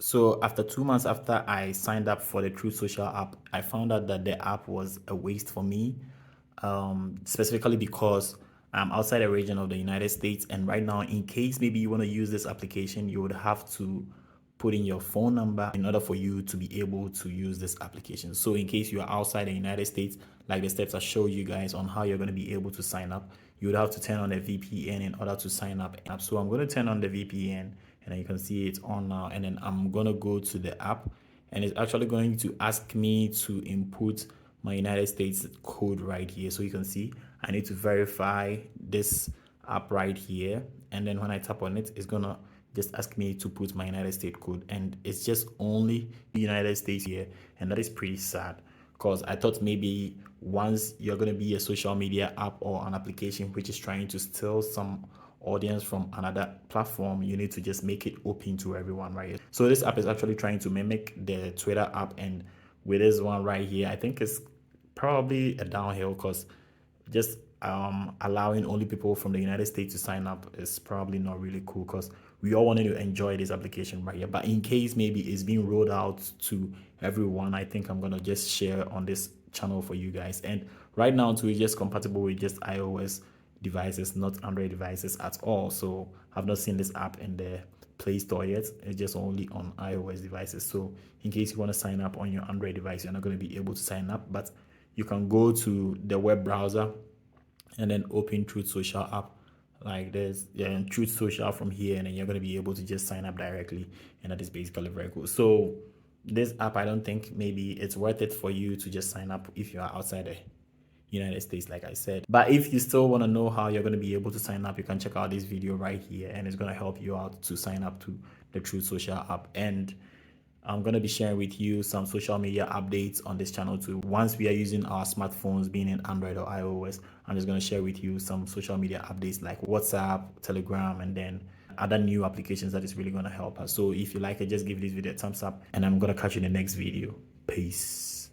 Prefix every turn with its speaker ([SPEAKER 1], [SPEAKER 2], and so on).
[SPEAKER 1] So after 2 months after I signed up for the Truth Social app, I found out that the app was a waste for me, specifically because I'm outside the region of the United States. And right now, in case maybe you want to use this application, you would have to put in your phone number in order for you to be able to use this application. So in case you are outside the United States, like the steps I showed you guys on how you're going to be able to sign up, you would have to turn on a VPN in order to sign up. So I'm going to turn on the VPN, and then you can see it's on now. And then I'm going to go to the app, and it's actually going to ask me to input my United States code right here. So you can see I need to verify this app right here. And then when I tap on it, it's gonna just ask me to put my United States code. And it's just only the United States here. And that is pretty sad, because I thought maybe once you're gonna be a social media app or an application which is trying to steal some audience from another platform, you need to just make it open to everyone, right? So this app is actually trying to mimic the Twitter app, and with this one right here, I think it's probably a downhill, because just allowing only people from the United States to sign up is probably not really cool, because we all wanted to enjoy this application right here. But in case maybe it's being rolled out to everyone, I think I'm gonna just share on this channel for you guys. And right now too, it's just compatible with just iOS devices, not Android devices at all. So I've not seen this app in the Play Store yet. It's just only on iOS devices. So in case you want to sign up on your Android device, you're not going to be able to sign up, but you can go to the web browser and then open Truth Social app like this, yeah, and Truth Social from here, and then you're going to be able to just sign up directly, and that is basically very cool. So this app, I don't think maybe it's worth it for you to just sign up if you are outside the United States, like I said. But if you still want to know how you're going to be able to sign up, you can check out this video right here, and it's going to help you out to sign up to the Truth Social app. And I'm going to be sharing with you some social media updates on this channel too. Once we are using our smartphones, being in Android or iOS, I'm just going to share with you some social media updates like WhatsApp, Telegram, and then other new applications that is really going to help us. So if you like it, just give this video a thumbs up, and I'm going to catch you in the next video. Peace.